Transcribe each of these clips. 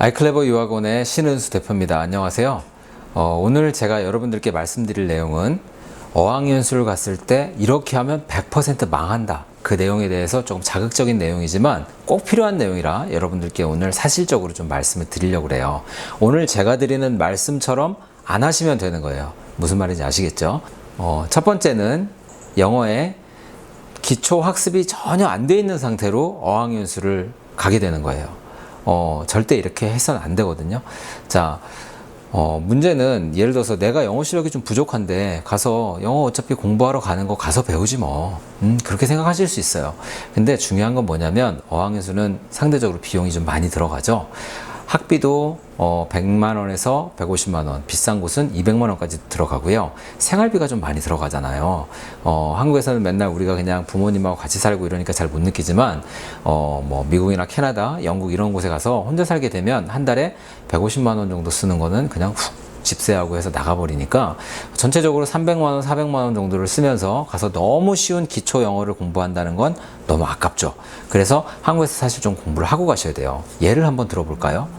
아이클레버 유학원의 신은수 대표입니다. 안녕하세요. 오늘 제가 여러분들께 말씀드릴 내용은 어학연수를 갔을 때 이렇게 하면 100% 망한다. 그 내용에 대해서 조금 자극적인 내용이지만 꼭 필요한 내용이라 여러분들께 오늘 사실적으로 좀 말씀을 드리려고 그래요. 오늘 제가 드리는 말씀처럼 안 하시면 되는 거예요. 무슨 말인지 아시겠죠? 첫 번째는 영어의 기초 학습이 전혀 안 돼 있는 상태로 어학연수를 가게 되는 거예요. 절대 이렇게 해서는 안 되거든요. 자, 문제는 예를 들어서 내가 영어 실력이 좀 부족한데 가서 영어 어차피 공부하러 가는 거 가서 배우지 뭐. 그렇게 생각하실 수 있어요. 근데 중요한 건 뭐냐면 어학연수는 상대적으로 비용이 좀 많이 들어가죠. 학비도 100만 원에서 150만 원, 비싼 곳은 200만 원까지 들어가고요. 생활비가 좀 많이 들어가잖아요. 한국에서는 맨날 우리가 그냥 부모님하고 같이 살고 이러니까 잘 못 느끼지만 뭐 미국이나 캐나다, 영국 이런 곳에 가서 혼자 살게 되면 한 달에 150만 원 정도 쓰는 거는 그냥 훅 집세하고 해서 나가버리니까 전체적으로 300만 원, 400만 원 정도를 쓰면서 가서 너무 쉬운 기초 영어를 공부한다는 건 너무 아깝죠. 그래서 한국에서 사실 좀 공부를 하고 가셔야 돼요. 예를 한번 들어볼까요?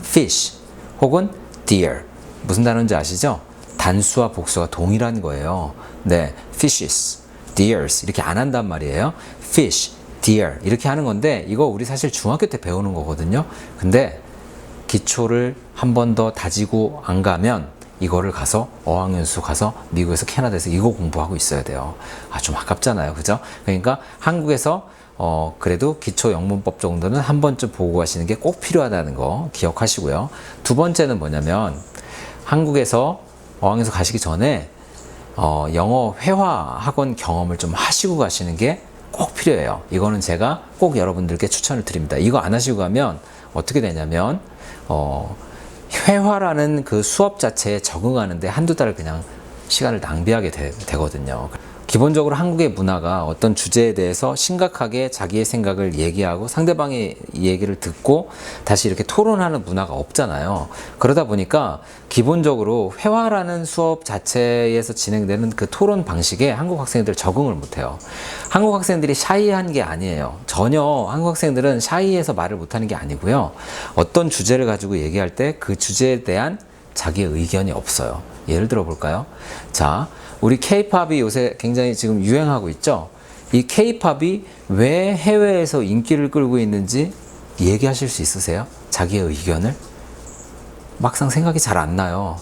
fish 혹은 deer. 무슨 단어인지 아시죠? 단수와 복수가 동일한 거예요. 네, fishes, deers 이렇게 안 한단 말이에요. fish, deer 이렇게 하는 건데 이거 우리 사실 중학교 때 배우는 거거든요. 근데 기초를 한 번 더 다지고 안 가면 이거를 가서 어학연수 가서 미국에서 캐나다에서 이거 공부하고 있어야 돼요. 좀 아깝잖아요. 그죠? 그러니까 한국에서 그래도 기초 영문법 정도는 한 번쯤 보고 가시는 게 꼭 필요하다는 거 기억하시고요. 두 번째는 뭐냐면 한국에서 어학연수 가시기 전에 영어 회화 학원 경험을 좀 하시고 가시는 게 꼭 필요해요. 이거는 제가 꼭 여러분들께 추천을 드립니다. 이거 안 하시고 가면 어떻게 되냐면 회화라는 그 수업 자체에 적응하는데 한두 달을 그냥 시간을 낭비하게 되거든요. 기본적으로 한국의 문화가 어떤 주제에 대해서 심각하게 자기의 생각을 얘기하고 상대방의 얘기를 듣고 다시 이렇게 토론하는 문화가 없잖아요. 그러다 보니까 기본적으로 회화라는 수업 자체에서 진행되는 그 토론 방식에 한국 학생들 적응을 못해요. 한국 학생들이 샤이한 게 아니에요. 전혀 한국 학생들은 샤이해서 말을 못하는 게 아니고요. 어떤 주제를 가지고 얘기할 때 그 주제에 대한 자기의 의견이 없어요. 예를 들어 볼까요? 자, 우리 K-팝이 요새 굉장히 지금 유행하고 있죠? 이 K-팝이 왜 해외에서 인기를 끌고 있는지 얘기하실 수 있으세요? 자기의 의견을? 막상 생각이 잘 안 나요.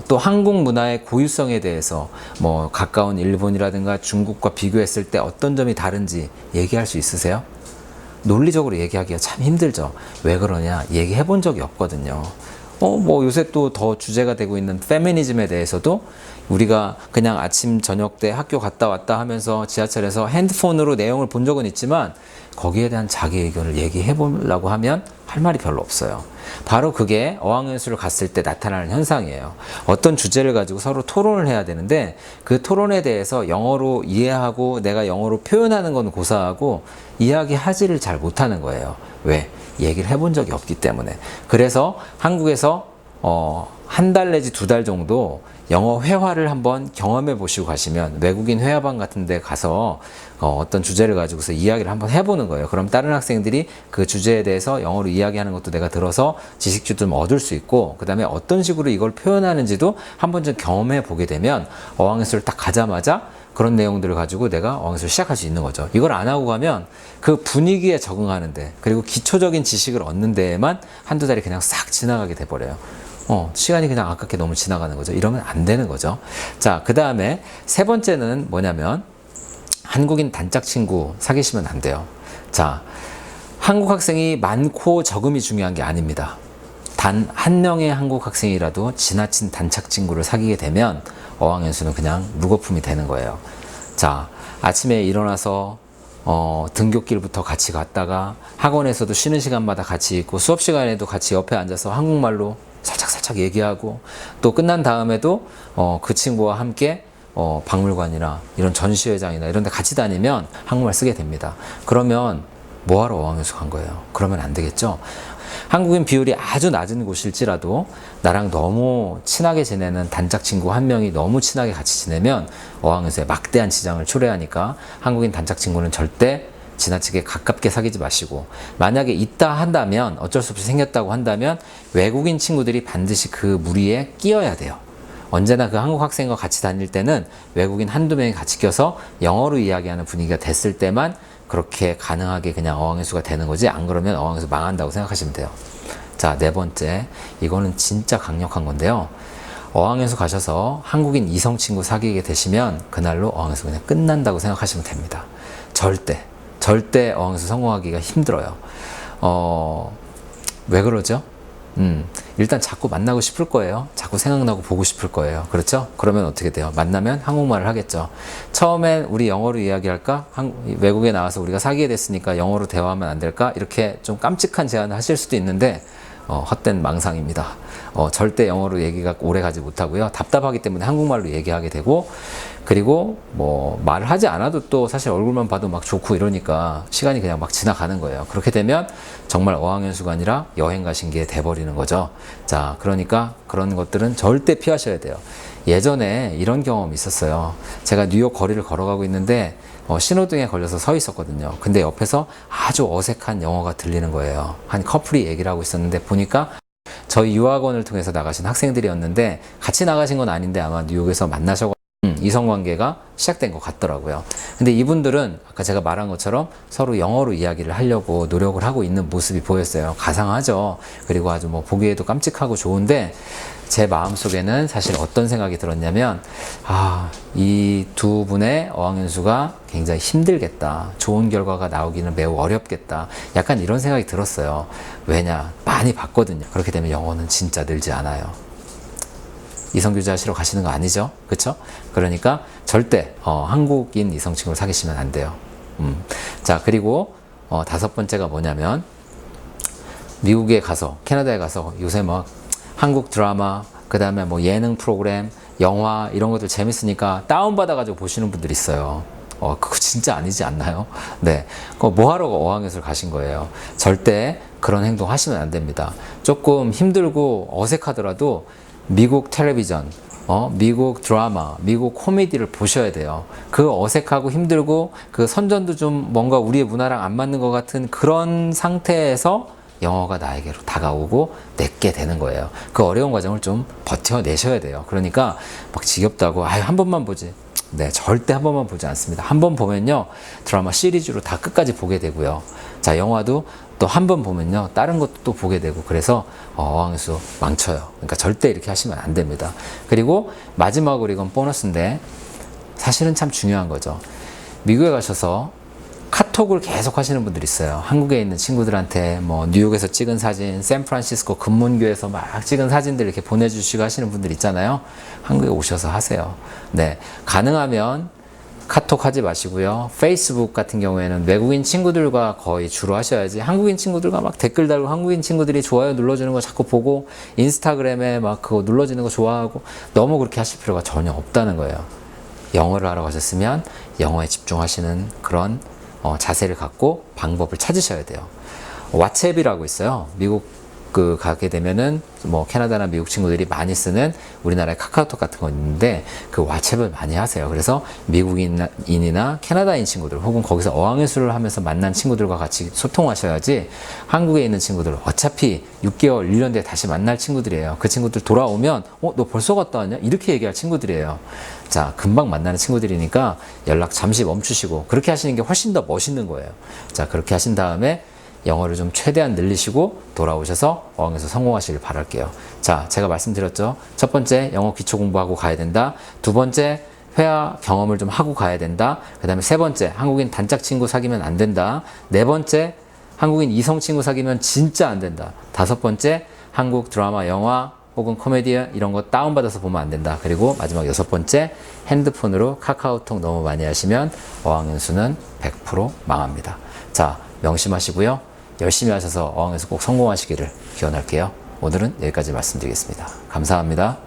또 한국 문화의 고유성에 대해서 뭐 가까운 일본이라든가 중국과 비교했을 때 어떤 점이 다른지 얘기할 수 있으세요? 논리적으로 얘기하기가 참 힘들죠. 왜 그러냐? 얘기해 본 적이 없거든요. 뭐 요새 또 더 주제가 되고 있는 페미니즘에 대해서도 우리가 그냥 아침 저녁 때 학교 갔다 왔다 하면서 지하철에서 핸드폰으로 내용을 본 적은 있지만 거기에 대한 자기 의견을 얘기해 보려고 하면 할 말이 별로 없어요. 바로 그게 어학연수를 갔을 때 나타나는 현상이에요. 어떤 주제를 가지고 서로 토론을 해야 되는데 그 토론에 대해서 영어로 이해하고 내가 영어로 표현하는 건 고사하고 이야기하지를 잘 못하는 거예요. 왜? 얘기를 해본 적이 없기 때문에. 그래서 한국에서 한 달 내지 두 달 정도 영어 회화를 한번 경험해 보시고 가시면 외국인 회화방 같은 데 가서 어떤 주제를 가지고서 이야기를 한번 해보는 거예요. 그럼 다른 학생들이 그 주제에 대해서 영어로 이야기하는 것도 내가 들어서 지식도 좀 얻을 수 있고 그 다음에 어떤 식으로 이걸 표현하는지도 한번 좀 경험해 보게 되면 어학연수를 딱 가자마자 그런 내용들을 가지고 내가 어학연수를 시작할 수 있는 거죠. 이걸 안 하고 가면 그 분위기에 적응하는데 그리고 기초적인 지식을 얻는 데에만 한두 달이 그냥 싹 지나가게 돼버려요. 시간이 그냥 아깝게 너무 지나가는 거죠. 이러면 안 되는 거죠. 자, 그 다음에 세 번째는 뭐냐면 한국인 단짝 친구 사귀시면 안 돼요. 자, 한국 학생이 많고 적음이 중요한 게 아닙니다. 단 한 명의 한국 학생이라도 지나친 단짝 친구를 사귀게 되면 어학연수는 그냥 무거품이 되는 거예요. 자, 아침에 일어나서 등굣길부터 같이 갔다가 학원에서도 쉬는 시간마다 같이 있고 수업 시간에도 같이 옆에 앉아서 한국말로 살짝 얘기하고 또 끝난 다음에도 그 친구와 함께 박물관이나 이런 전시회장이나 이런 데 같이 다니면 한국말 쓰게 됩니다. 그러면 뭐하러 어학연수 간 거예요? 그러면 안 되겠죠? 한국인 비율이 아주 낮은 곳일지라도 나랑 너무 친하게 지내는 단짝 친구 한 명이 너무 친하게 같이 지내면 어학연수에 막대한 지장을 초래하니까 한국인 단짝 친구는 절대 지나치게 가깝게 사귀지 마시고, 만약에 있다 한다면, 어쩔 수 없이 생겼다고 한다면 외국인 친구들이 반드시 그 무리에 끼어야 돼요. 언제나 그 한국 학생과 같이 다닐 때는 외국인 한두 명이 같이 껴서 영어로 이야기하는 분위기가 됐을 때만 그렇게 가능하게 그냥 어학연수가 되는 거지, 안 그러면 어학연수 망한다고 생각하시면 돼요. 자, 네 번째, 이거는 진짜 강력한 건데요. 어학연수 가셔서 한국인 이성 친구 사귀게 되시면 그날로 어학연수 그냥 끝난다고 생각하시면 됩니다. 절대 어학연수 성공하기가 힘들어요. 왜 그러죠? 일단 자꾸 만나고 싶을 거예요. 자꾸 생각나고 보고 싶을 거예요. 그렇죠? 그러면 어떻게 돼요? 만나면 한국말을 하겠죠. 처음엔 우리 영어로 이야기할까? 외국에 나와서 우리가 사귀게 됐으니까 영어로 대화하면 안 될까? 이렇게 좀 깜찍한 제안을 하실 수도 있는데 헛된 망상입니다. 절대 영어로 얘기가 오래 가지 못하고요. 답답하기 때문에 한국말로 얘기하게 되고, 그리고 뭐 말을 하지 않아도 또 사실 얼굴만 봐도 막 좋고 이러니까 시간이 그냥 막 지나가는 거예요. 그렇게 되면 정말 어학연수가 아니라 여행 가신 게 돼버리는 거죠. 자, 그러니까 그런 것들은 절대 피하셔야 돼요. 예전에 이런 경험이 있었어요. 제가 뉴욕 거리를 걸어가고 있는데 신호등에 걸려서 서 있었거든요. 근데 옆에서 아주 어색한 영어가 들리는 거예요. 한 커플이 얘기를 하고 있었는데 보니까 저희 유학원을 통해서 나가신 학생들이었는데, 같이 나가신 건 아닌데 아마 뉴욕에서 만나셔가지고 이성관계가 시작된 것 같더라고요. 근데 이분들은 아까 제가 말한 것처럼 서로 영어로 이야기를 하려고 노력을 하고 있는 모습이 보였어요. 가상하죠. 그리고 아주 뭐 보기에도 깜찍하고 좋은데, 제 마음속에는 사실 어떤 생각이 들었냐면, 이 두 분의 어학연수가 굉장히 힘들겠다. 좋은 결과가 나오기는 매우 어렵겠다. 약간 이런 생각이 들었어요. 왜냐? 많이 봤거든요. 그렇게 되면 영어는 진짜 늘지 않아요. 이성교제 하시러 가시는 거 아니죠? 그쵸? 그러니까 절대 한국인 이성 친구를 사귀시면 안 돼요. 자, 그리고 다섯 번째가 뭐냐면, 미국에 가서, 캐나다에 가서 요새 막 한국 드라마, 그 다음에 뭐 예능 프로그램, 영화 이런 것들 재밌으니까 다운받아가지고 보시는 분들이 있어요. 그거 진짜 아니지 않나요? 네. 그거 뭐하러 어학연수를 가신 거예요? 절대 그런 행동 하시면 안 됩니다. 조금 힘들고 어색하더라도 미국 텔레비전, 미국 드라마, 미국 코미디를 보셔야 돼요. 그 어색하고 힘들고 그 선전도 좀 뭔가 우리의 문화랑 안 맞는 것 같은 그런 상태에서 영어가 나에게로 다가오고 내게 되는 거예요. 그 어려운 과정을 좀 버텨내셔야 돼요. 그러니까 막 지겹다고 한 번만 보지. 네, 절대 한 번만 보지 않습니다. 한 번 보면요, 드라마 시리즈로 다 끝까지 보게 되고요. 자, 영화도 또 한 번 보면요, 다른 것도 또 보게 되고, 그래서 어학연수 망쳐요. 그러니까 절대 이렇게 하시면 안 됩니다. 그리고 마지막으로, 이건 보너스인데 사실은 참 중요한 거죠. 미국에 가셔서 카톡을 계속 하시는 분들이 있어요. 한국에 있는 친구들한테 뭐 뉴욕에서 찍은 사진, 샌프란시스코 금문교에서 막 찍은 사진들 이렇게 보내주시고 하시는 분들 있잖아요. 한국에 오셔서 하세요. 네, 가능하면 카톡 하지 마시고요. 페이스북 같은 경우에는 외국인 친구들과 거의 주로 하셔야지, 한국인 친구들과 막 댓글 달고 한국인 친구들이 좋아요 눌러주는 거 자꾸 보고 인스타그램에 막 그거 눌러주는 거 좋아하고, 너무 그렇게 하실 필요가 전혀 없다는 거예요. 영어를 하러 가셨으면 영어에 집중하시는 그런 자세를 갖고 방법을 찾으셔야 돼요. 왓츠앱이라고 있어요. 미국 가게 되면은 뭐 캐나다나 미국 친구들이 많이 쓰는 우리나라의 카카오톡 같은 거 있는데, 그 왓츠앱을 많이 하세요. 그래서 미국인이나 캐나다인 친구들, 혹은 거기서 어학연수를 하면서 만난 친구들과 같이 소통하셔야지, 한국에 있는 친구들 어차피 6개월, 1년 뒤에 다시 만날 친구들이에요. 그 친구들 돌아오면 너 벌써 갔다 왔냐? 이렇게 얘기할 친구들이에요. 자, 금방 만나는 친구들이니까 연락 잠시 멈추시고 그렇게 하시는 게 훨씬 더 멋있는 거예요. 자, 그렇게 하신 다음에 영어를 좀 최대한 늘리시고 돌아오셔서 어학연수 성공하시길 바랄게요. 자, 제가 말씀드렸죠. 첫 번째, 영어 기초 공부하고 가야 된다. 두 번째, 회화 경험을 좀 하고 가야 된다. 그 다음에 세 번째, 한국인 단짝 친구 사귀면 안 된다. 네 번째, 한국인 이성 친구 사귀면 진짜 안 된다. 다섯 번째, 한국 드라마, 영화 혹은 코미디 이런 거 다운받아서 보면 안 된다. 그리고 마지막 여섯 번째, 핸드폰으로 카카오톡 너무 많이 하시면 어학연수는 100% 망합니다. 자, 명심하시고요. 열심히 하셔서 어학연수 꼭 성공하시기를 기원할게요. 오늘은 여기까지 말씀드리겠습니다. 감사합니다.